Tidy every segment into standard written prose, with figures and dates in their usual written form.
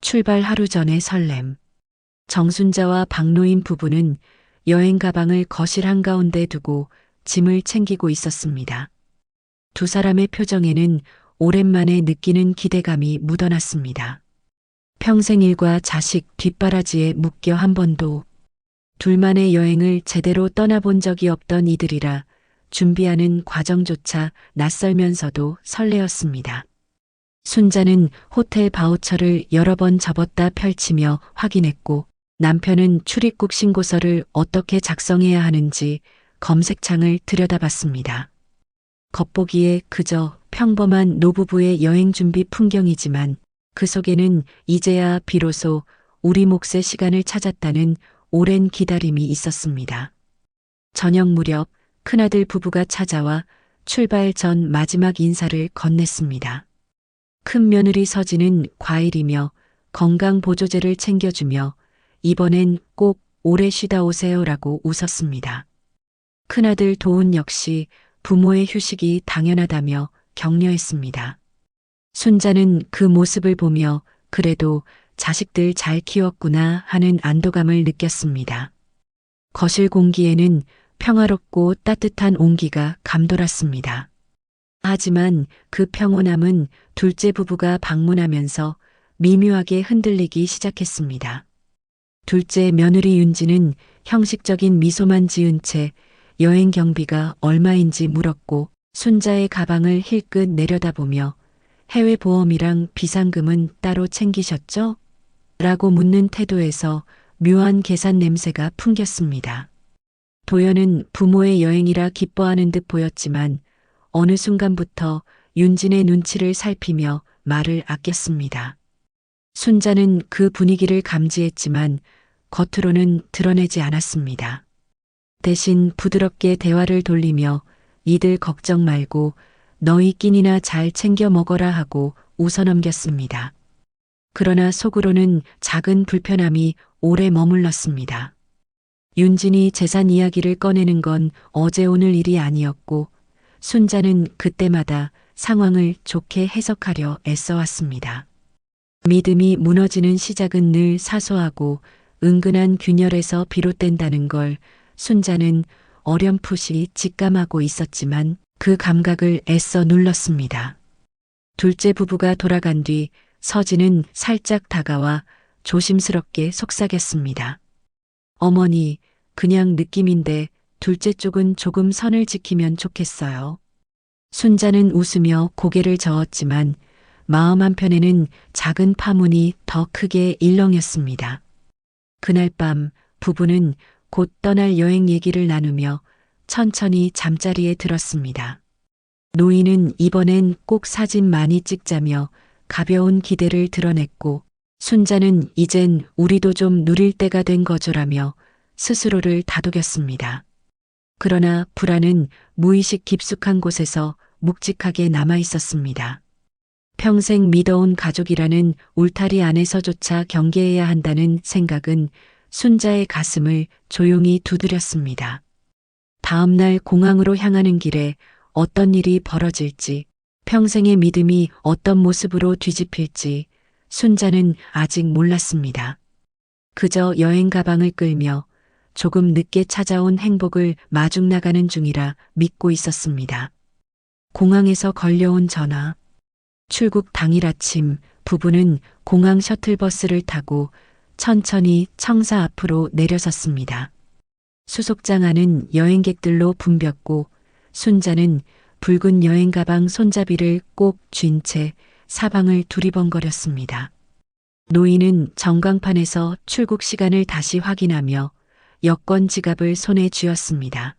출발 하루 전의 설렘. 정순자와 박노인 부부는 여행 가방을 거실 한가운데 두고 짐을 챙기고 있었습니다. 두 사람의 표정에는 오랜만에 느끼는 기대감이 묻어났습니다. 평생 일과 자식 뒷바라지에 묶여 한 번도 둘만의 여행을 제대로 떠나본 적이 없던 이들이라 준비하는 과정조차 낯설면서도 설레었습니다. 순자는 호텔 바우처를 여러 번 접었다 펼치며 확인했고 남편은 출입국 신고서를 어떻게 작성해야 하는지 검색창을 들여다봤습니다. 겉보기에 그저 평범한 노부부의 여행 준비 풍경이지만 그 속에는 이제야 비로소 우리 몫의 시간을 찾았다는 오랜 기다림이 있었습니다. 저녁 무렵 큰아들 부부가 찾아와 출발 전 마지막 인사를 건넸습니다. 큰 며느리 서진은 과일이며 건강보조제를 챙겨주며 이번엔 꼭 오래 쉬다 오세요라고 웃었습니다. 큰아들 도훈 역시 부모의 휴식이 당연하다며 격려했습니다. 순자는 그 모습을 보며 그래도 자식들 잘 키웠구나 하는 안도감을 느꼈습니다. 거실 공기에는 평화롭고 따뜻한 온기가 감돌았습니다. 하지만 그 평온함은 둘째 부부가 방문하면서 미묘하게 흔들리기 시작했습니다. 둘째 며느리 윤지는 형식적인 미소만 지은 채 여행 경비가 얼마인지 물었고 순자의 가방을 힐끗 내려다보며 해외 보험이랑 비상금은 따로 챙기셨죠? 라고 묻는 태도에서 묘한 계산 냄새가 풍겼습니다. 도연은 부모의 여행이라 기뻐하는 듯 보였지만 어느 순간부터 윤진의 눈치를 살피며 말을 아꼈습니다. 순자는 그 분위기를 감지했지만 겉으로는 드러내지 않았습니다. 대신 부드럽게 대화를 돌리며 이들 걱정 말고 너희 끼니나 잘 챙겨 먹어라 하고 웃어넘겼습니다. 그러나 속으로는 작은 불편함이 오래 머물렀습니다. 윤진이 재산 이야기를 꺼내는 건 어제 오늘 일이 아니었고 순자는 그때마다 상황을 좋게 해석하려 애써왔습니다. 믿음이 무너지는 시작은 늘 사소하고 은근한 균열에서 비롯된다는 걸 순자는 어렴풋이 직감하고 있었지만 그 감각을 애써 눌렀습니다. 둘째 부부가 돌아간 뒤 서진은 살짝 다가와 조심스럽게 속삭였습니다. 어머니, 그냥 느낌인데 둘째 쪽은 조금 선을 지키면 좋겠어요. 순자는 웃으며 고개를 저었지만 마음 한편에는 작은 파문이 더 크게 일렁였습니다. 그날 밤 부부는 곧 떠날 여행 얘기를 나누며 천천히 잠자리에 들었습니다. 노인은 이번엔 꼭 사진 많이 찍자며 가벼운 기대를 드러냈고 순자는 이젠 우리도 좀 누릴 때가 된 거죠라며 스스로를 다독였습니다. 그러나 불안은 무의식 깊숙한 곳에서 묵직하게 남아 있었습니다. 평생 믿어온 가족이라는 울타리 안에서조차 경계해야 한다는 생각은 순자의 가슴을 조용히 두드렸습니다. 다음 날 공항으로 향하는 길에 어떤 일이 벌어질지, 평생의 믿음이 어떤 모습으로 뒤집힐지 순자는 아직 몰랐습니다. 그저 여행 가방을 끌며 조금 늦게 찾아온 행복을 마중 나가는 중이라 믿고 있었습니다. 공항에서 걸려온 전화. 출국 당일 아침 부부는 공항 셔틀버스를 타고 천천히 청사 앞으로 내려섰습니다. 수속장 안은 여행객들로 붐볐고 순자는 붉은 여행 가방 손잡이를 꼭 쥔 채 사방을 두리번거렸습니다. 노인은 전광판에서 출국 시간을 다시 확인하며 여권 지갑을 손에 쥐었습니다.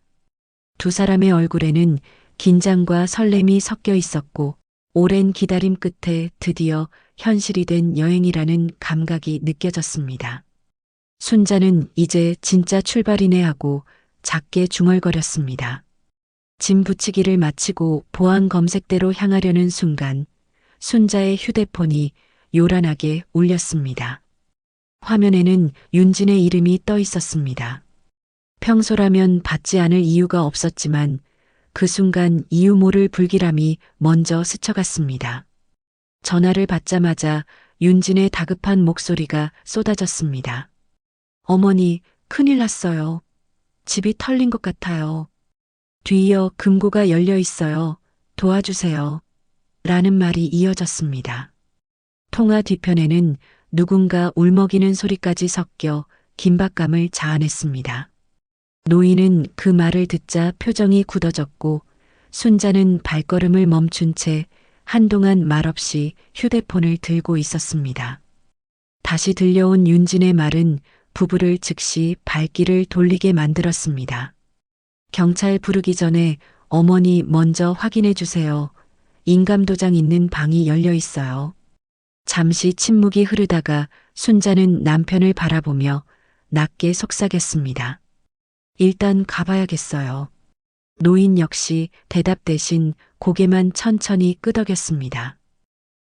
두 사람의 얼굴에는 긴장과 설렘이 섞여 있었고 오랜 기다림 끝에 드디어 현실이 된 여행이라는 감각이 느껴졌습니다. 순자는 이제 진짜 출발이네 하고 작게 중얼거렸습니다. 짐 붙이기를 마치고 보안 검색대로 향하려는 순간 순자의 휴대폰이 요란하게 울렸습니다. 화면에는 윤진의 이름이 떠 있었습니다. 평소라면 받지 않을 이유가 없었지만 그 순간 이유 모를 불길함이 먼저 스쳐갔습니다. 전화를 받자마자 윤진의 다급한 목소리가 쏟아졌습니다. 어머니, 큰일 났어요. 집이 털린 것 같아요. 뒤이어 금고가 열려 있어요. 도와주세요. 라는 말이 이어졌습니다. 통화 뒤편에는 누군가 울먹이는 소리까지 섞여 긴박감을 자아냈습니다. 노인은 그 말을 듣자 표정이 굳어졌고 순자는 발걸음을 멈춘 채 한동안 말없이 휴대폰을 들고 있었습니다. 다시 들려온 윤진의 말은 부부를 즉시 발길을 돌리게 만들었습니다. 경찰 부르기 전에 어머니 먼저 확인해 주세요. 인감도장 있는 방이 열려 있어요. 잠시 침묵이 흐르다가 순자는 남편을 바라보며 낮게 속삭였습니다. 일단 가봐야겠어요. 노인 역시 대답 대신 고개만 천천히 끄덕였습니다.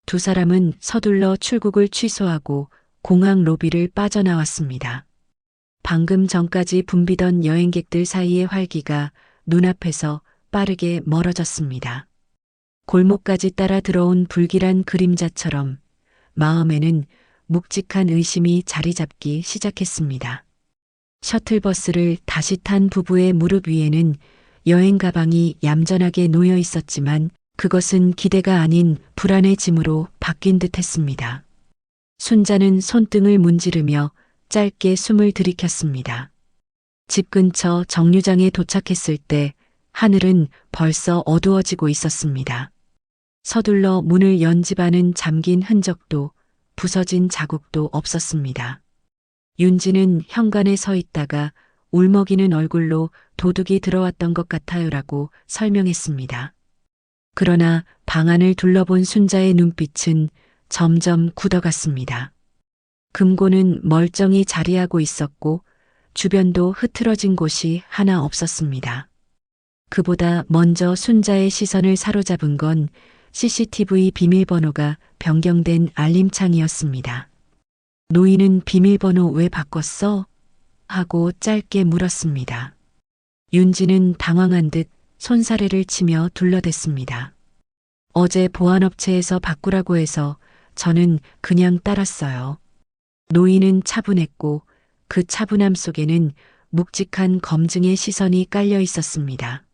두 사람은 서둘러 출국을 취소하고 공항 로비를 빠져나왔습니다. 방금 전까지 붐비던 여행객들 사이의 활기가 눈앞에서 빠르게 멀어졌습니다. 골목까지 따라 들어온 불길한 그림자처럼 마음에는 묵직한 의심이 자리 잡기 시작했습니다. 셔틀버스를 다시 탄 부부의 무릎 위에는 여행 가방이 얌전하게 놓여 있었지만 그것은 기대가 아닌 불안의 짐으로 바뀐 듯 했습니다. 순자는 손등을 문지르며 짧게 숨을 들이켰습니다. 집 근처 정류장에 도착했을 때 하늘은 벌써 어두워지고 있었습니다. 서둘러 문을 연 집안은 잠긴 흔적도 부서진 자국도 없었습니다. 윤지는 현관에 서 있다가 울먹이는 얼굴로 도둑이 들어왔던 것 같아요라고 설명했습니다. 그러나 방 안을 둘러본 순자의 눈빛은 점점 굳어갔습니다. 금고는 멀쩡히 자리하고 있었고 주변도 흐트러진 곳이 하나 없었습니다. 그보다 먼저 순자의 시선을 사로잡은 건 CCTV 비밀번호가 변경된 알림창이었습니다. 노인은 비밀번호 왜 바꿨어? 하고 짧게 물었습니다. 윤지는 당황한 듯 손사래를 치며 둘러댔습니다. 어제 보안업체에서 바꾸라고 해서 저는 그냥 따랐어요. 노인은 차분했고 그 차분함 속에는 묵직한 검증의 시선이 깔려 있었습니다.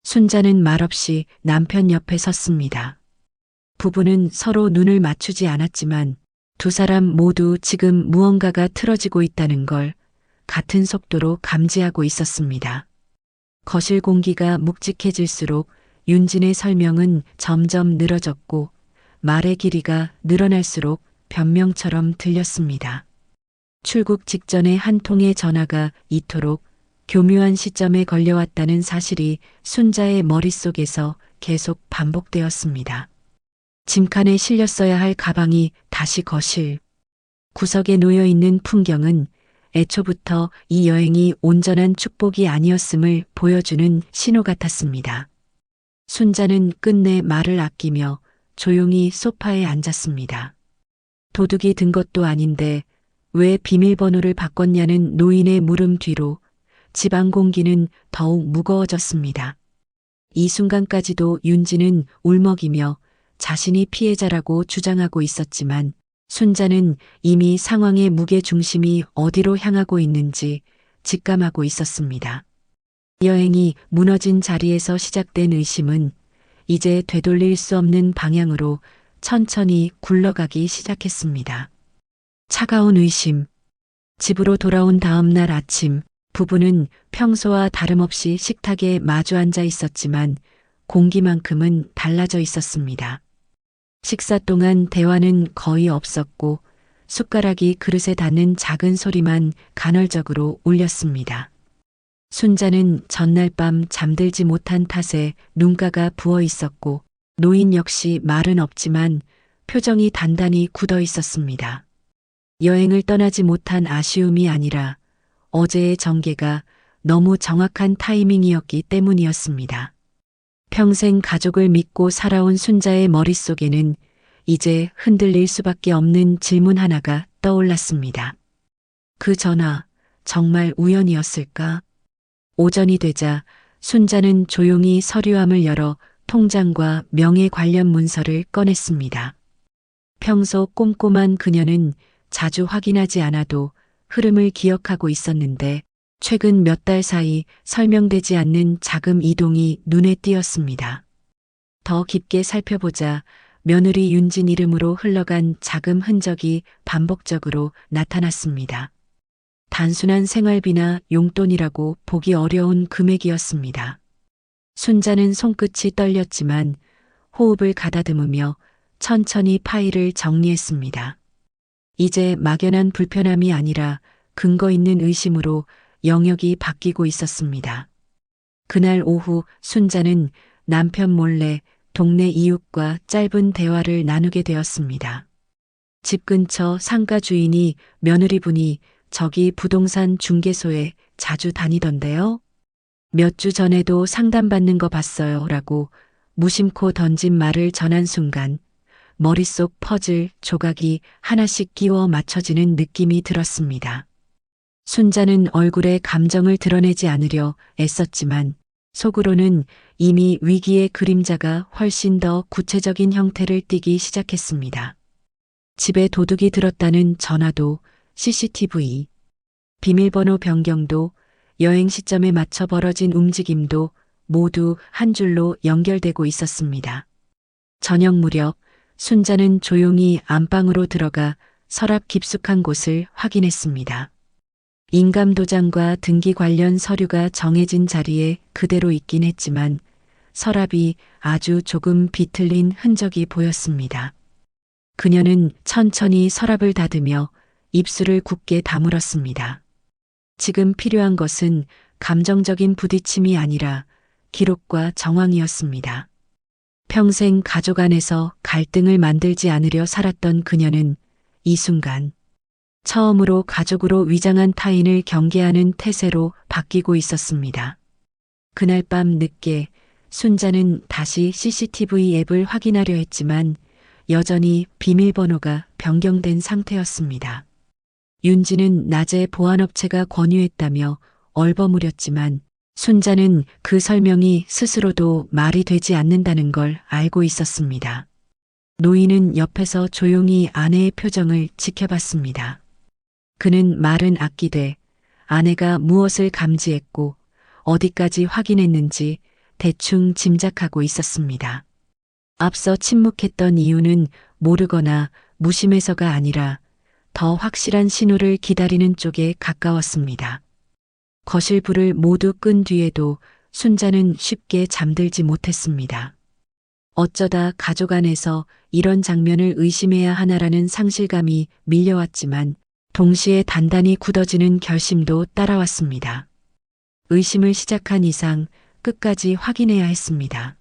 순자는 말없이 남편 옆에 섰습니다. 부부는 서로 눈을 맞추지 않았지만 두 사람 모두 지금 무언가가 틀어지고 있다는 걸 같은 속도로 감지하고 있었습니다. 거실 공기가 묵직해질수록 윤진의 설명은 점점 늘어졌고 말의 길이가 늘어날수록 변명처럼 들렸습니다. 출국 직전에 한 통의 전화가 이토록 교묘한 시점에 걸려왔다는 사실이 순자의 머릿속에서 계속 반복되었습니다. 짐칸에 실렸어야 할 가방이 다시 거실. 구석에 놓여 있는 풍경은 애초부터 이 여행이 온전한 축복이 아니었음을 보여주는 신호 같았습니다. 순자는 끝내 말을 아끼며 조용히 소파에 앉았습니다. 도둑이 든 것도 아닌데 왜 비밀번호를 바꿨냐는 노인의 물음 뒤로 집안 공기는 더욱 무거워졌습니다. 이 순간까지도 윤지는 울먹이며 자신이 피해자라고 주장하고 있었지만 순자는 이미 상황의 무게 중심이 어디로 향하고 있는지 직감하고 있었습니다. 여행이 무너진 자리에서 시작된 의심은 이제 되돌릴 수 없는 방향으로 천천히 굴러가기 시작했습니다. 차가운 의심. 집으로 돌아온 다음 날 아침 부부는 평소와 다름없이 식탁에 마주 앉아 있었지만 공기만큼은 달라져 있었습니다. 식사 동안 대화는 거의 없었고 숟가락이 그릇에 닿는 작은 소리만 간헐적으로 울렸습니다. 순자는 전날 밤 잠들지 못한 탓에 눈가가 부어 있었고 노인 역시 말은 없지만 표정이 단단히 굳어 있었습니다. 여행을 떠나지 못한 아쉬움이 아니라 어제의 전개가 너무 정확한 타이밍이었기 때문이었습니다. 평생 가족을 믿고 살아온 순자의 머릿속에는 이제 흔들릴 수밖에 없는 질문 하나가 떠올랐습니다. 그 전화 정말 우연이었을까? 오전이 되자 순자는 조용히 서류함을 열어 통장과 명예 관련 문서를 꺼냈습니다. 평소 꼼꼼한 그녀는 자주 확인하지 않아도 흐름을 기억하고 있었는데 최근 몇 달 사이 설명되지 않는 자금 이동이 눈에 띄었습니다. 더 깊게 살펴보자 며느리 윤진 이름으로 흘러간 자금 흔적이 반복적으로 나타났습니다. 단순한 생활비나 용돈이라고 보기 어려운 금액이었습니다. 순자는 손끝이 떨렸지만 호흡을 가다듬으며 천천히 파일을 정리했습니다. 이제 막연한 불편함이 아니라 근거 있는 의심으로 영역이 바뀌고 있었습니다. 그날 오후 순자는 남편 몰래 동네 이웃과 짧은 대화를 나누게 되었습니다. 집 근처 상가 주인이 며느리분이 저기 부동산 중개소에 자주 다니던데요. 몇 주 전에도 상담받는 거 봤어요. 라고 무심코 던진 말을 전한 순간 머릿속 퍼즐 조각이 하나씩 끼워 맞춰지는 느낌이 들었습니다. 순자는 얼굴에 감정을 드러내지 않으려 애썼지만 속으로는 이미 위기의 그림자가 훨씬 더 구체적인 형태를 띠기 시작했습니다. 집에 도둑이 들었다는 전화도 CCTV, 비밀번호 변경도 여행 시점에 맞춰 벌어진 움직임도 모두 한 줄로 연결되고 있었습니다. 저녁 무렵 순자는 조용히 안방으로 들어가 서랍 깊숙한 곳을 확인했습니다. 인감도장과 등기 관련 서류가 정해진 자리에 그대로 있긴 했지만 서랍이 아주 조금 비틀린 흔적이 보였습니다. 그녀는 천천히 서랍을 닫으며 입술을 굳게 다물었습니다. 지금 필요한 것은 감정적인 부딪힘이 아니라 기록과 정황이었습니다. 평생 가족 안에서 갈등을 만들지 않으려 살았던 그녀는 이 순간 처음으로 가족으로 위장한 타인을 경계하는 태세로 바뀌고 있었습니다. 그날 밤 늦게 순자는 다시 CCTV 앱을 확인하려 했지만 여전히 비밀번호가 변경된 상태였습니다. 윤지는 낮에 보안업체가 권유했다며 얼버무렸지만 순자는 그 설명이 스스로도 말이 되지 않는다는 걸 알고 있었습니다. 노인은 옆에서 조용히 아내의 표정을 지켜봤습니다. 그는 말은 아끼되 아내가 무엇을 감지했고 어디까지 확인했는지 대충 짐작하고 있었습니다. 앞서 침묵했던 이유는 모르거나 무심해서가 아니라 더 확실한 신호를 기다리는 쪽에 가까웠습니다. 거실 불을 모두 끈 뒤에도 순자는 쉽게 잠들지 못했습니다. 어쩌다 가족 안에서 이런 장면을 의심해야 하나라는 상실감이 밀려왔지만 동시에 단단히 굳어지는 결심도 따라왔습니다. 의심을 시작한 이상 끝까지 확인해야 했습니다.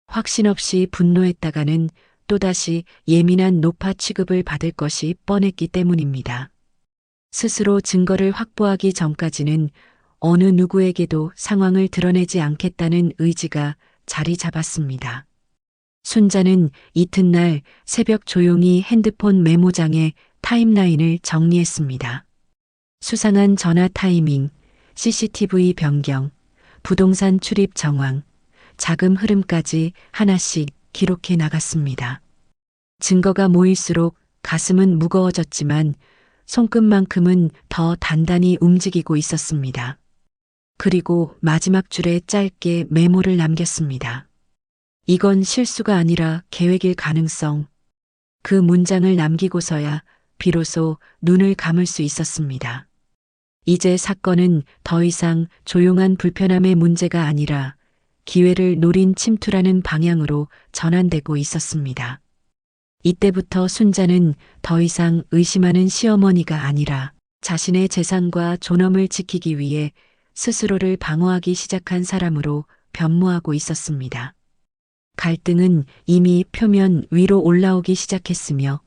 확신 없이 분노했다가는 또다시 예민한 노파 취급을 받을 것이 뻔했기 때문입니다. 스스로 증거를 확보하기 전까지는 어느 누구에게도 상황을 드러내지 않겠다는 의지가 자리 잡았습니다. 순자는 이튿날 새벽 조용히 핸드폰 메모장에 타임라인을 정리했습니다. 수상한 전화 타이밍, CCTV 변경, 부동산 출입 정황, 자금 흐름까지 하나씩 기록해 나갔습니다. 증거가 모일수록 가슴은 무거워졌지만 손끝만큼은 더 단단히 움직이고 있었습니다. 그리고 마지막 줄에 짧게 메모를 남겼습니다. 이건 실수가 아니라 계획일 가능성. 그 문장을 남기고서야 비로소 눈을 감을 수 있었습니다. 이제 사건은 더 이상 조용한 불편함의 문제가 아니라 기회를 노린 침투라는 방향으로 전환되고 있었습니다. 이때부터 순자는 더 이상 의심하는 시어머니가 아니라 자신의 재산과 존엄을 지키기 위해 스스로를 방어하기 시작한 사람으로 변모하고 있었습니다. 갈등은 이미 표면 위로 올라오기 시작했으며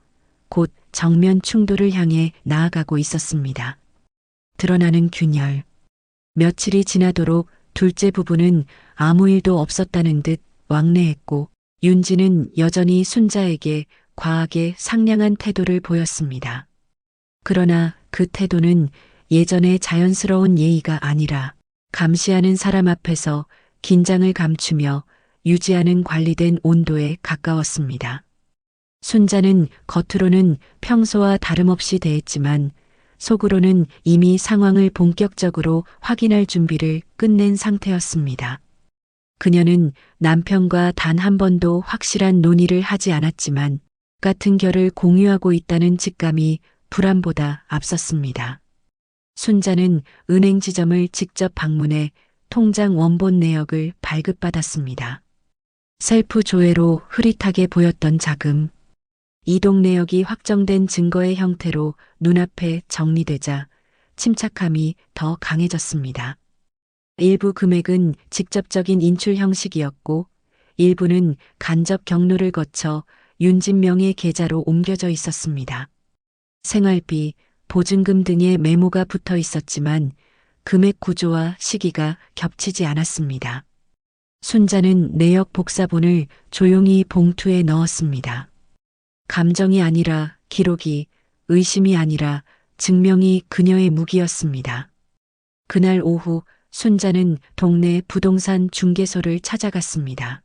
곧 정면 충돌을 향해 나아가고 있었습니다. 드러나는 균열. 며칠이 지나도록 둘째 부부는 아무 일도 없었다는 듯 왕래했고 윤지는 여전히 순자에게 과하게 상냥한 태도를 보였습니다. 그러나 그 태도는 예전의 자연스러운 예의가 아니라 감시하는 사람 앞에서 긴장을 감추며 유지하는 관리된 온도에 가까웠습니다. 순자는 겉으로는 평소와 다름없이 대했지만 속으로는 이미 상황을 본격적으로 확인할 준비를 끝낸 상태였습니다. 그녀는 남편과 단 한 번도 확실한 논의를 하지 않았지만 같은 결을 공유하고 있다는 직감이 불안보다 앞섰습니다. 순자는 은행 지점을 직접 방문해 통장 원본 내역을 발급받았습니다. 셀프 조회로 흐릿하게 보였던 자금, 이동 내역이 확정된 증거의 형태로 눈앞에 정리되자 침착함이 더 강해졌습니다. 일부 금액은 직접적인 인출 형식이었고 일부는 간접 경로를 거쳐 윤진 명의 계좌로 옮겨져 있었습니다. 생활비, 보증금 등의 메모가 붙어 있었지만 금액 구조와 시기가 겹치지 않았습니다. 순자는 내역 복사본을 조용히 봉투에 넣었습니다. 감정이 아니라 기록이, 의심이 아니라 증명이 그녀의 무기였습니다. 그날 오후 순자는 동네 부동산 중개소를 찾아갔습니다.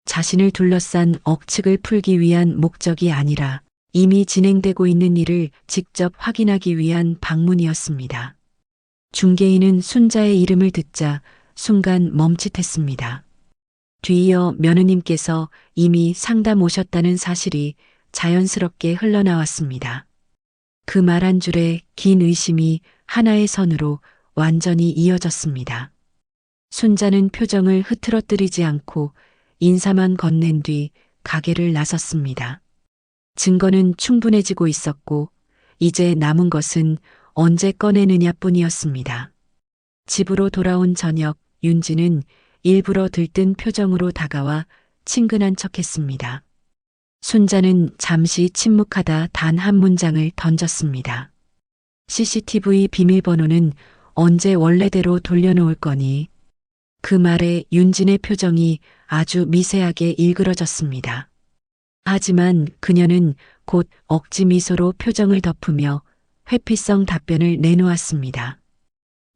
자신을 둘러싼 억측을 풀기 위한 목적이 아니라 이미 진행되고 있는 일을 직접 확인하기 위한 방문이었습니다. 중개인은 순자의 이름을 듣자 순간 멈칫했습니다. 뒤이어 며느님께서 이미 상담 오셨다는 사실이 자연스럽게 흘러나왔습니다. 그 말 한 줄에 긴 의심이 하나의 선으로 완전히 이어졌습니다. 순자는 표정을 흐트러뜨리지 않고 인사만 건넨 뒤 가게를 나섰습니다. 증거는 충분해지고 있었고 이제 남은 것은 언제 꺼내느냐 뿐이었습니다. 집으로 돌아온 저녁 윤지는 일부러 들뜬 표정으로 다가와 친근한 척했습니다. 순자는 잠시 침묵하다 단 한 문장을 던졌습니다. CCTV 비밀번호는 언제 원래대로 돌려놓을 거니? 그 말에 윤진의 표정이 아주 미세하게 일그러졌습니다. 하지만 그녀는 곧 억지 미소로 표정을 덮으며 회피성 답변을 내놓았습니다.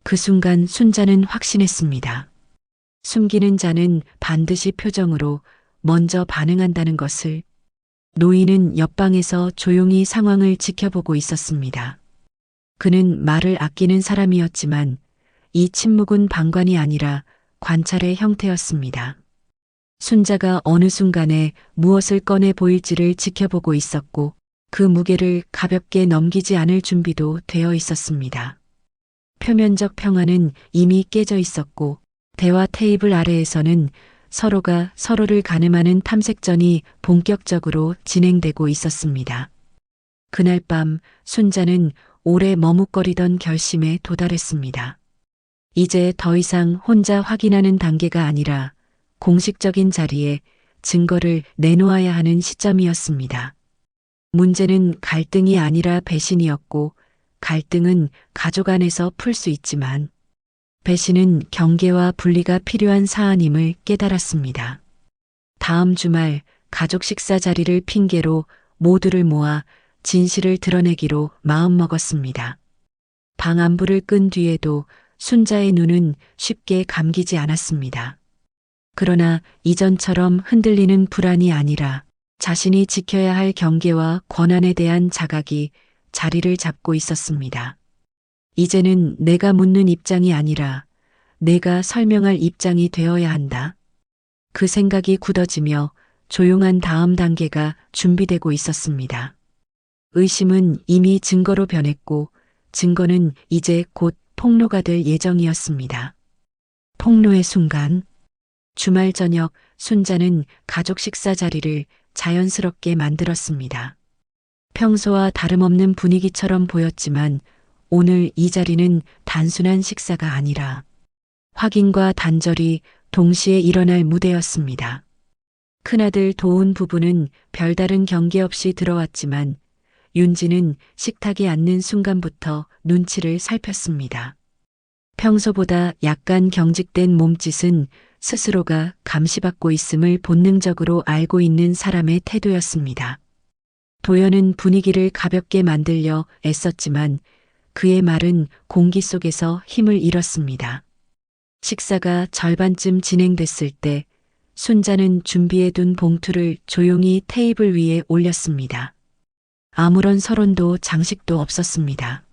그 순간 순자는 확신했습니다. 숨기는 자는 반드시 표정으로 먼저 반응한다는 것을. 노인은 옆방에서 조용히 상황을 지켜보고 있었습니다. 그는 말을 아끼는 사람이었지만 이 침묵은 방관이 아니라 관찰의 형태였습니다. 순자가 어느 순간에 무엇을 꺼내 보일지를 지켜보고 있었고 그 무게를 가볍게 넘기지 않을 준비도 되어 있었습니다. 표면적 평화는 이미 깨져 있었고 대화 테이블 아래에서는 서로가 서로를 가늠하는 탐색전이 본격적으로 진행되고 있었습니다. 그날 밤 순자는 오래 머뭇거리던 결심에 도달했습니다. 이제 더 이상 혼자 확인하는 단계가 아니라 공식적인 자리에 증거를 내놓아야 하는 시점이었습니다. 문제는 갈등이 아니라 배신이었고 갈등은 가족 안에서 풀 수 있지만 배신은 경계와 분리가 필요한 사안임을 깨달았습니다. 다음 주말 가족 식사 자리를 핑계로 모두를 모아 진실을 드러내기로 마음먹었습니다. 방 안불을 끈 뒤에도 순자의 눈은 쉽게 감기지 않았습니다. 그러나 이전처럼 흔들리는 불안이 아니라 자신이 지켜야 할 경계와 권한에 대한 자각이 자리를 잡고 있었습니다. 이제는 내가 묻는 입장이 아니라 내가 설명할 입장이 되어야 한다. 그 생각이 굳어지며 조용한 다음 단계가 준비되고 있었습니다. 의심은 이미 증거로 변했고 증거는 이제 곧 폭로가 될 예정이었습니다. 폭로의 순간, 주말 저녁 순자는 가족 식사 자리를 자연스럽게 만들었습니다. 평소와 다름없는 분위기처럼 보였지만 오늘 이 자리는 단순한 식사가 아니라 확인과 단절이 동시에 일어날 무대였습니다. 큰아들 도훈 부부는 별다른 경계 없이 들어왔지만 윤지는 식탁에 앉는 순간부터 눈치를 살폈습니다. 평소보다 약간 경직된 몸짓은 스스로가 감시받고 있음을 본능적으로 알고 있는 사람의 태도였습니다. 도연은 분위기를 가볍게 만들려 애썼지만 그의 말은 공기 속에서 힘을 잃었습니다. 식사가 절반쯤 진행됐을 때 순자는 준비해둔 봉투를 조용히 테이블 위에 올렸습니다. 아무런 서론도 장식도 없었습니다.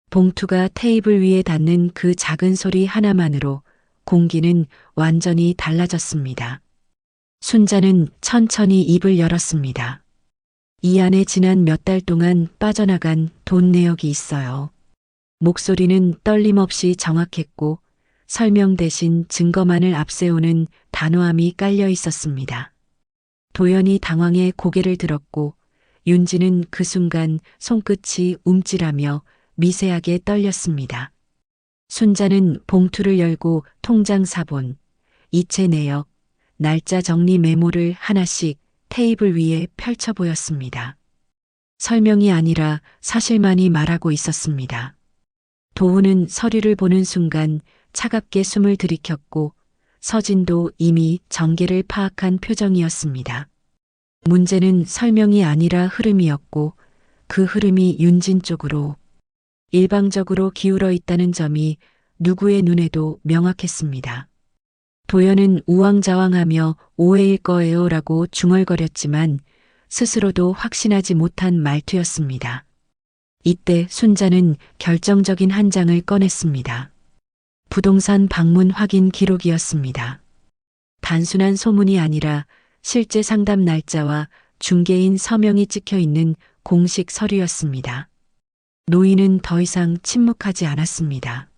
봉투가 테이블 위에 닿는 그 작은 소리 하나만으로 공기는 완전히 달라졌습니다. 순자는 천천히 입을 열었습니다. 이 안에 지난 몇 달 동안 빠져나간 돈 내역이 있어요. 목소리는 떨림 없이 정확했고 설명 대신 증거만을 앞세우는 단호함이 깔려 있었습니다. 도연이 당황해 고개를 들었고 윤지는 그 순간 손끝이 움찔하며 미세하게 떨렸습니다. 순자는 봉투를 열고 통장 사본, 이체 내역, 날짜 정리 메모를 하나씩 테이블 위에 펼쳐 보였습니다. 설명이 아니라 사실만이 말하고 있었습니다. 도훈은 서류를 보는 순간 차갑게 숨을 들이켰고 서진도 이미 전개를 파악한 표정이었습니다. 문제는 설명이 아니라 흐름이었고 그 흐름이 윤진 쪽으로 일방적으로 기울어 있다는 점이 누구의 눈에도 명확했습니다. 도연은 우왕좌왕하며 오해일 거예요 라고 중얼거렸지만 스스로도 확신하지 못한 말투였습니다. 이때 순자는 결정적인 한 장을 꺼냈습니다. 부동산 방문 확인 기록이었습니다. 단순한 소문이 아니라 실제 상담 날짜와 중개인 서명이 찍혀 있는 공식 서류였습니다. 노인은 더 이상 침묵하지 않았습니다.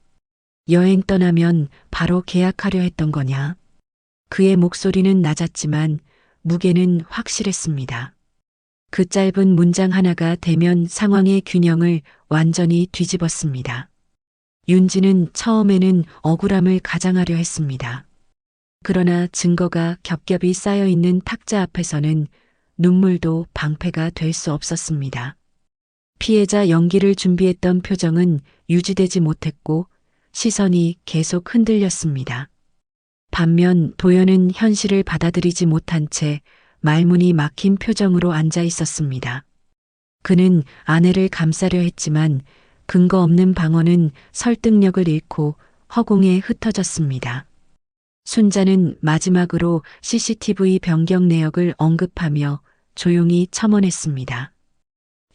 여행 떠나면 바로 계약하려 했던 거냐? 그의 목소리는 낮았지만 무게는 확실했습니다. 그 짧은 문장 하나가 대면 상황의 균형을 완전히 뒤집었습니다. 윤지는 처음에는 억울함을 가장하려 했습니다. 그러나 증거가 겹겹이 쌓여 있는 탁자 앞에서는 눈물도 방패가 될 수 없었습니다. 피해자 연기를 준비했던 표정은 유지되지 못했고 시선이 계속 흔들렸습니다. 반면 도연은 현실을 받아들이지 못한 채 말문이 막힌 표정으로 앉아 있었습니다. 그는 아내를 감싸려 했지만 근거 없는 방언은 설득력을 잃고 허공에 흩어졌습니다. 순자는 마지막으로 CCTV 변경 내역을 언급하며 조용히 첨언했습니다.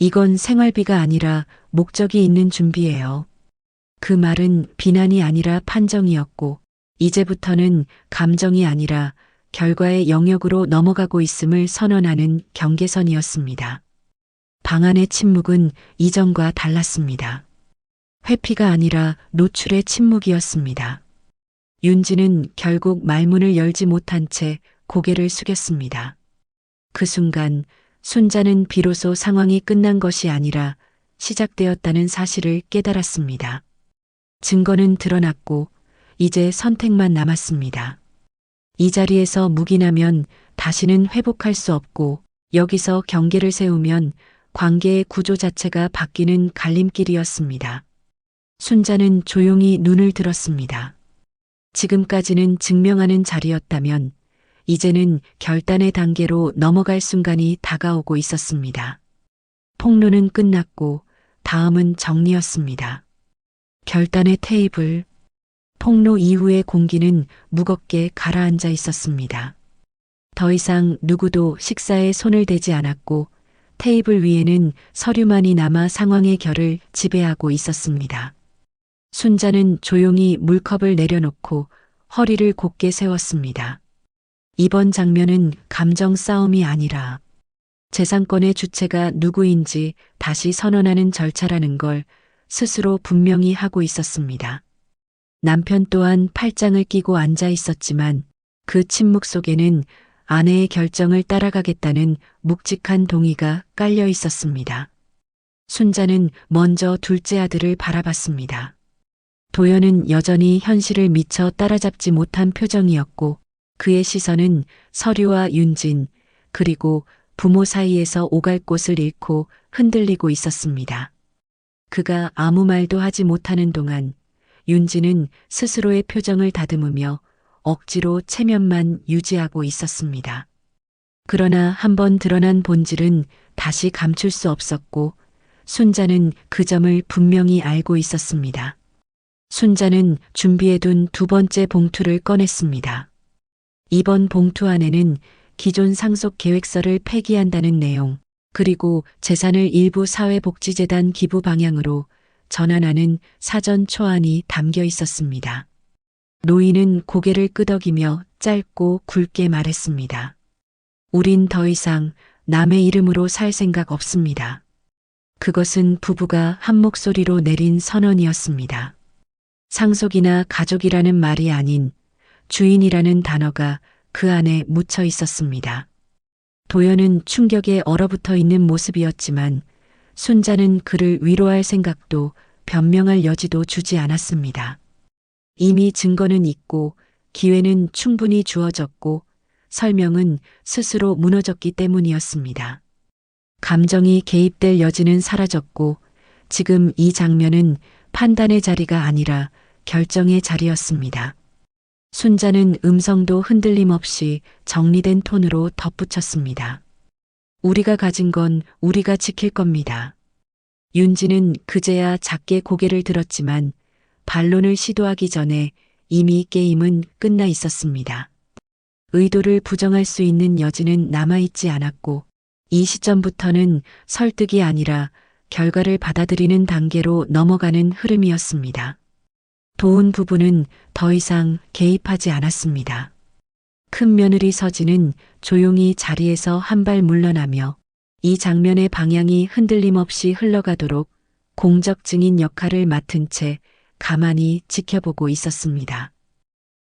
이건 생활비가 아니라 목적이 있는 준비예요. 그 말은 비난이 아니라 판정이었고 이제부터는 감정이 아니라 결과의 영역으로 넘어가고 있음을 선언하는 경계선이었습니다. 방안의 침묵은 이전과 달랐습니다. 회피가 아니라 노출의 침묵이었습니다. 윤지는 결국 말문을 열지 못한 채 고개를 숙였습니다. 그 순간 순자는 비로소 상황이 끝난 것이 아니라 시작되었다는 사실을 깨달았습니다. 증거는 드러났고 이제 선택만 남았습니다. 이 자리에서 묵인하면 다시는 회복할 수 없고 여기서 경계를 세우면 관계의 구조 자체가 바뀌는 갈림길이었습니다. 순자는 조용히 눈을 들었습니다. 지금까지는 증명하는 자리였다면 이제는 결단의 단계로 넘어갈 순간이 다가오고 있었습니다. 폭로는 끝났고 다음은 정리였습니다. 결단의 테이블. 폭로 이후의 공기는 무겁게 가라앉아 있었습니다. 더 이상 누구도 식사에 손을 대지 않았고 테이블 위에는 서류만이 남아 상황의 결을 지배하고 있었습니다. 순자는 조용히 물컵을 내려놓고 허리를 곧게 세웠습니다. 이번 장면은 감정 싸움이 아니라 재산권의 주체가 누구인지 다시 선언하는 절차라는 걸 스스로 분명히 하고 있었습니다. 남편 또한 팔짱을 끼고 앉아 있었지만 그 침묵 속에는 아내의 결정을 따라가겠다는 묵직한 동의가 깔려 있었습니다. 순자는 먼저 둘째 아들을 바라봤습니다. 도연은 여전히 현실을 미처 따라잡지 못한 표정이었고 그의 시선은 서류와 윤진 그리고 부모 사이에서 오갈 곳을 잃고 흔들리고 있었습니다. 그가 아무 말도 하지 못하는 동안 윤진은 스스로의 표정을 다듬으며 억지로 체면만 유지하고 있었습니다. 그러나 한번 드러난 본질은 다시 감출 수 없었고 순자는 그 점을 분명히 알고 있었습니다. 순자는 준비해둔 두 번째 봉투를 꺼냈습니다. 이번 봉투 안에는 기존 상속 계획서를 폐기한다는 내용, 그리고 재산을 일부 사회복지재단 기부 방향으로 전환하는 사전 초안이 담겨 있었습니다. 노인은 고개를 끄덕이며 짧고 굵게 말했습니다. 우린 더 이상 남의 이름으로 살 생각 없습니다. 그것은 부부가 한 목소리로 내린 선언이었습니다. 상속이나 가족이라는 말이 아닌 주인이라는 단어가 그 안에 묻혀 있었습니다. 도연은 충격에 얼어붙어 있는 모습이었지만 순자는 그를 위로할 생각도 변명할 여지도 주지 않았습니다. 이미 증거는 있고 기회는 충분히 주어졌고 설명은 스스로 무너졌기 때문이었습니다. 감정이 개입될 여지는 사라졌고 지금 이 장면은 판단의 자리가 아니라 결정의 자리였습니다. 순자는 음성도 흔들림 없이 정리된 톤으로 덧붙였습니다. 우리가 가진 건 우리가 지킬 겁니다. 윤지는 그제야 작게 고개를 들었지만 반론을 시도하기 전에 이미 게임은 끝나 있었습니다. 의도를 부정할 수 있는 여지는 남아있지 않았고 이 시점부터는 설득이 아니라 결과를 받아들이는 단계로 넘어가는 흐름이었습니다. 도훈 부부는 더 이상 개입하지 않았습니다. 큰 며느리 서진은 조용히 자리에서 한 발 물러나며 이 장면의 방향이 흔들림 없이 흘러가도록 공적 증인 역할을 맡은 채 가만히 지켜보고 있었습니다.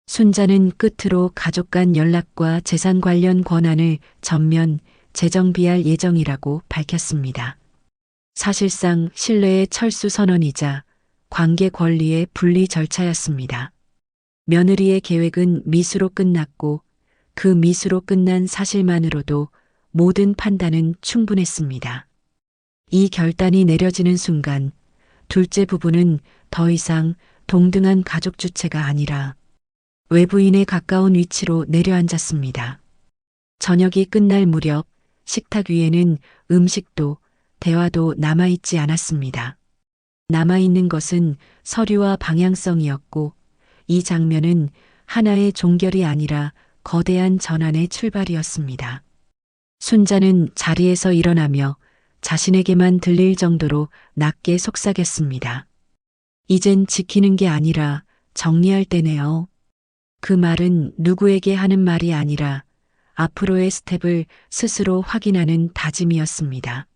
순자는 끝으로 가족 간 연락과 재산 관련 권한을 전면 재정비할 예정이라고 밝혔습니다. 사실상 신뢰의 철수 선언이자 관계 권리의 분리 절차였습니다. 며느리의 계획은 미수로 끝났고 그 미수로 끝난 사실만으로도 모든 판단은 충분했습니다. 이 결단이 내려지는 순간 둘째 부부는 더 이상 동등한 가족 주체가 아니라 외부인에 가까운 위치로 내려앉았습니다. 저녁이 끝날 무렵 식탁 위에는 음식도 대화도 남아있지 않았습니다. 남아있는 것은 서류와 방향성이었고 이 장면은 하나의 종결이 아니라 거대한 전환의 출발이었습니다. 순자는 자리에서 일어나며 자신에게만 들릴 정도로 낮게 속삭였습니다. 이젠 지키는 게 아니라 정리할 때네요. 그 말은 누구에게 하는 말이 아니라 앞으로의 스텝을 스스로 확인하는 다짐이었습니다.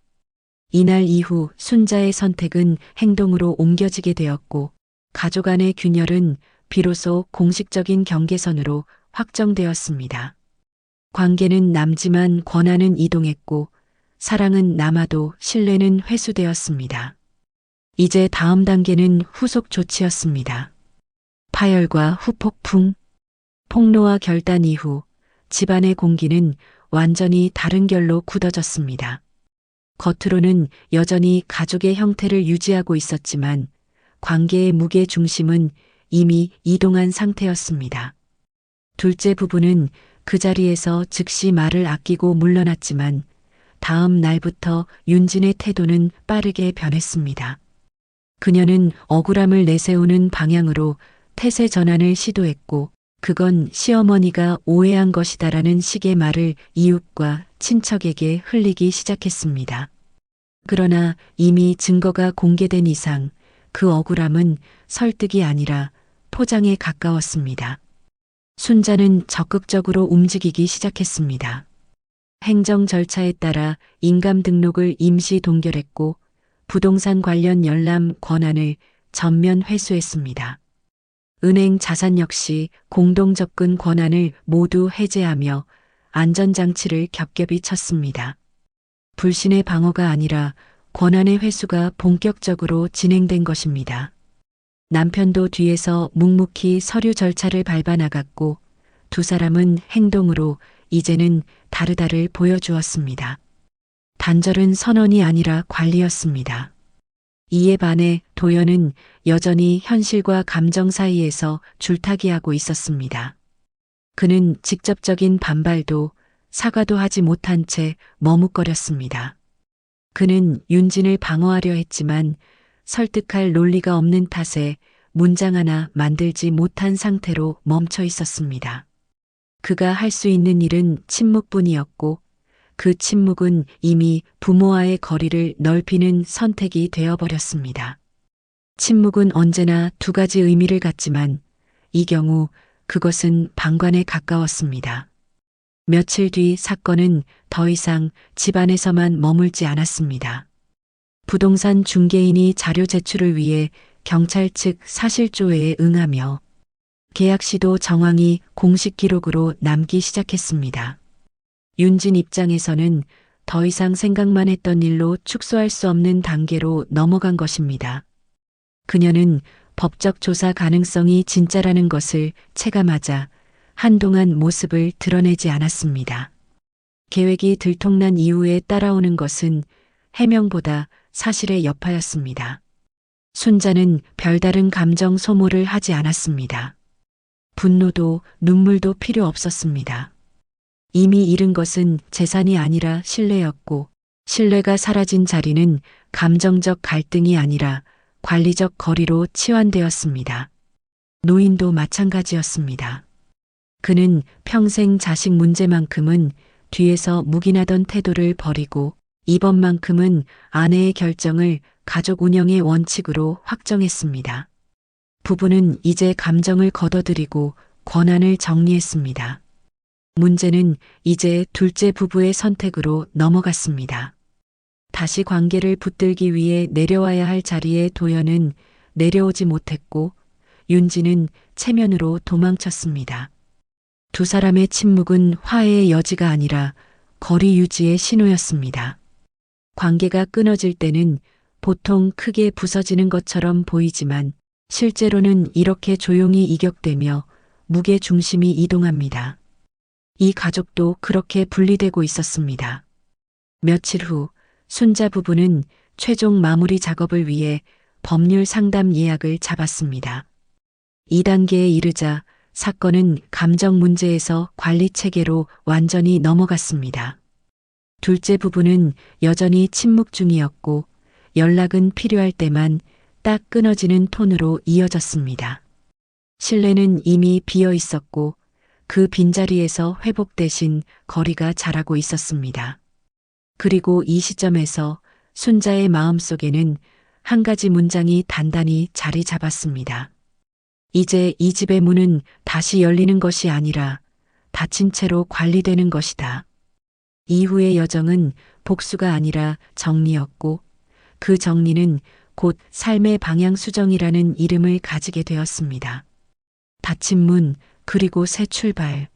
이날 이후 순자의 선택은 행동으로 옮겨지게 되었고 가족 안의 균열은 비로소 공식적인 경계선으로 확정되었습니다. 관계는 남지만 권한은 이동했고 사랑은 남아도 신뢰는 회수되었습니다. 이제 다음 단계는 후속 조치였습니다. 파열과 후폭풍, 폭로와 결단 이후 집안의 공기는 완전히 다른 결로 굳어졌습니다. 겉으로는 여전히 가족의 형태를 유지하고 있었지만 관계의 무게 중심은 이미 이동한 상태였습니다. 둘째 부부는 그 자리에서 즉시 말을 아끼고 물러났지만 다음 날부터 윤진의 태도는 빠르게 변했습니다. 그녀는 억울함을 내세우는 방향으로 태세 전환을 시도했고 그건 시어머니가 오해한 것이다라는 식의 말을 이웃과 친척에게 흘리기 시작했습니다. 그러나 이미 증거가 공개된 이상 그 억울함은 설득이 아니라 포장에 가까웠습니다. 순자는 적극적으로 움직이기 시작했습니다. 행정 절차에 따라 인감 등록을 임시 동결했고 부동산 관련 열람 권한을 전면 회수했습니다. 은행 자산 역시 공동 접근 권한을 모두 해제하며 안전장치를 겹겹이 쳤습니다. 불신의 방어가 아니라 권한의 회수가 본격적으로 진행된 것입니다. 남편도 뒤에서 묵묵히 서류 절차를 밟아 나갔고 두 사람은 행동으로 이제는 다르다를 보여주었습니다. 단절은 선언이 아니라 관리였습니다. 이에 반해 도연은 여전히 현실과 감정 사이에서 줄타기하고 있었습니다. 그는 직접적인 반발도 사과도 하지 못한 채 머뭇거렸습니다. 그는 윤진을 방어하려 했지만 설득할 논리가 없는 탓에 문장 하나 만들지 못한 상태로 멈춰 있었습니다. 그가 할 수 있는 일은 침묵뿐이었고 그 침묵은 이미 부모와의 거리를 넓히는 선택이 되어버렸습니다. 침묵은 언제나 두 가지 의미를 갖지만 이 경우 그것은 방관에 가까웠습니다. 며칠 뒤 사건은 더 이상 집안에서만 머물지 않았습니다. 부동산 중개인이 자료 제출을 위해 경찰 측 사실조회에 응하며 계약시도 정황이 공식 기록으로 남기 시작했습니다. 윤진 입장에서는 더 이상 생각만 했던 일로 축소할 수 없는 단계로 넘어간 것입니다. 그녀는 법적 조사 가능성이 진짜라는 것을 체감하자 한동안 모습을 드러내지 않았습니다. 계획이 들통난 이후에 따라오는 것은 해명보다 사실의 여파였습니다. 순자는 별다른 감정 소모를 하지 않았습니다. 분노도 눈물도 필요 없었습니다. 이미 잃은 것은 재산이 아니라 신뢰였고 신뢰가 사라진 자리는 감정적 갈등이 아니라 관리적 거리로 치환되었습니다. 노인도 마찬가지였습니다. 그는 평생 자식 문제만큼은 뒤에서 묵인하던 태도를 버리고 이번만큼은 아내의 결정을 가족 운영의 원칙으로 확정했습니다. 부부는 이제 감정을 걷어들이고 권한을 정리했습니다. 문제는 이제 둘째 부부의 선택으로 넘어갔습니다. 다시 관계를 붙들기 위해 내려와야 할 자리에 도연은 내려오지 못했고 윤지는 체면으로 도망쳤습니다. 두 사람의 침묵은 화해의 여지가 아니라 거리 유지의 신호였습니다. 관계가 끊어질 때는 보통 크게 부서지는 것처럼 보이지만 실제로는 이렇게 조용히 이격되며 무게 중심이 이동합니다. 이 가족도 그렇게 분리되고 있었습니다. 며칠 후 순자 부부는 최종 마무리 작업을 위해 법률 상담 예약을 잡았습니다. 2단계에 이르자 사건은 감정 문제에서 관리 체계로 완전히 넘어갔습니다. 둘째 부부는 여전히 침묵 중이었고 연락은 필요할 때만 딱 끊어지는 톤으로 이어졌습니다. 신뢰는 이미 비어 있었고 그 빈자리에서 회복 대신 거리가 자라고 있었습니다. 그리고 이 시점에서 순자의 마음속에는 한 가지 문장이 단단히 자리 잡았습니다. 이제 이 집의 문은 다시 열리는 것이 아니라 닫힌 채로 관리되는 것이다. 이후의 여정은 복수가 아니라 정리였고 그 정리는 곧 삶의 방향 수정이라는 이름을 가지게 되었습니다. 닫힌 문, 그리고 새 출발.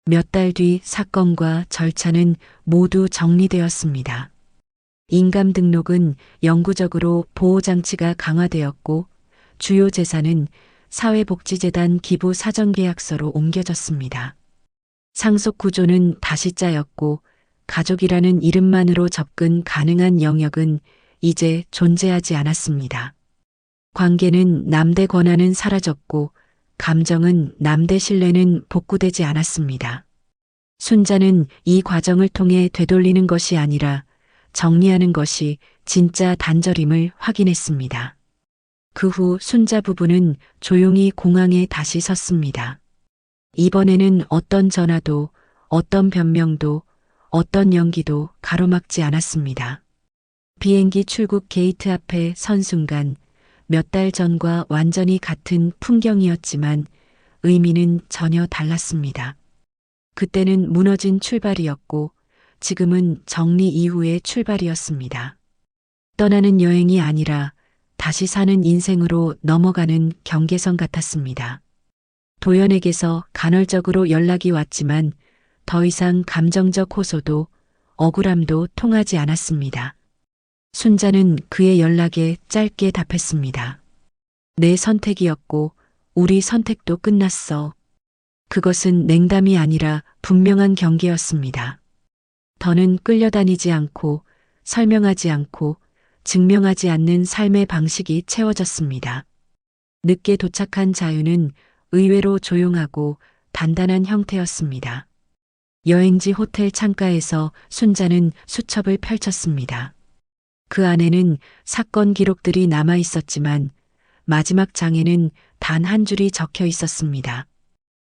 몇 달 뒤 사건과 절차는 모두 정리되었습니다. 인감 등록은 영구적으로 보호장치가 강화되었고 주요 재산은 사회복지재단 기부 사전계약서로 옮겨졌습니다. 상속 구조는 다시 짜였고 가족이라는 이름만으로 접근 가능한 영역은 이제 존재하지 않았습니다. 관계는 남대 권한은 사라졌고 감정은 남대 신뢰는 복구되지 않았습니다. 순자는 이 과정을 통해 되돌리는 것이 아니라 정리하는 것이 진짜 단절임을 확인했습니다. 그 후 순자 부부는 조용히 공항에 다시 섰습니다. 이번에는 어떤 전화도, 어떤 변명도, 어떤 연기도 가로막지 않았습니다. 비행기 출국 게이트 앞에 선 순간 몇 달 전과 완전히 같은 풍경이었지만 의미는 전혀 달랐습니다. 그때는 무너진 출발이었고 지금은 정리 이후의 출발이었습니다. 떠나는 여행이 아니라 다시 사는 인생으로 넘어가는 경계선 같았습니다. 도연에게서 간헐적으로 연락이 왔지만 더 이상 감정적 호소도 억울함도 통하지 않았습니다. 순자는 그의 연락에 짧게 답했습니다. 내 선택이었고 우리 선택도 끝났어. 그것은 냉담이 아니라 분명한 경계였습니다. 더는 끌려다니지 않고 설명하지 않고 증명하지 않는 삶의 방식이 채워졌습니다. 늦게 도착한 자유는 의외로 조용하고 단단한 형태였습니다. 여행지 호텔 창가에서 순자는 수첩을 펼쳤습니다. 그 안에는 사건 기록들이 남아 있었지만 마지막 장에는 단 한 줄이 적혀 있었습니다.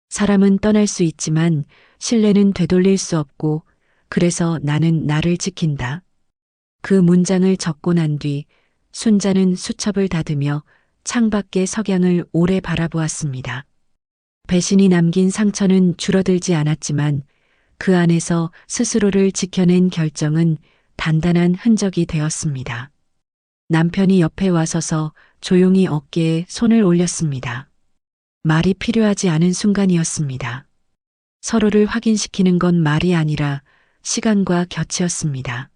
사람은 떠날 수 있지만 신뢰는 되돌릴 수 없고 그래서 나는 나를 지킨다. 그 문장을 적고 난 뒤 순자는 수첩을 닫으며 창밖의 석양을 오래 바라보았습니다. 배신이 남긴 상처는 줄어들지 않았지만 그 안에서 스스로를 지켜낸 결정은 단단한 흔적이 되었습니다. 남편이 옆에 와서서 조용히 어깨에 손을 올렸습니다. 말이 필요하지 않은 순간이었습니다. 서로를 확인시키는 건 말이 아니라 시간과 곁이었습니다.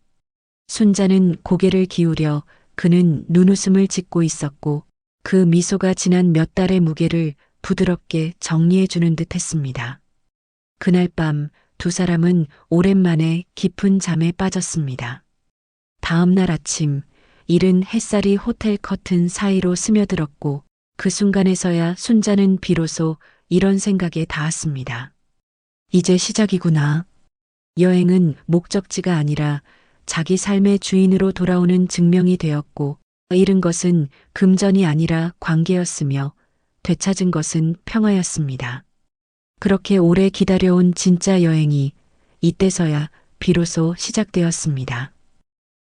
순자는 고개를 기울여 그는 눈웃음을 짓고 있었고 그 미소가 지난 몇 달의 무게를 부드럽게 정리해주는 듯 했습니다. 그날 밤 두 사람은 오랜만에 깊은 잠에 빠졌습니다. 다음 날 아침 이른 햇살이 호텔 커튼 사이로 스며들었고 그 순간에서야 순자는 비로소 이런 생각에 닿았습니다. 이제 시작이구나. 여행은 목적지가 아니라 자기 삶의 주인으로 돌아오는 증명이 되었고 잃은 것은 금전이 아니라 관계였으며 되찾은 것은 평화였습니다. 그렇게 오래 기다려온 진짜 여행이 이때서야 비로소 시작되었습니다.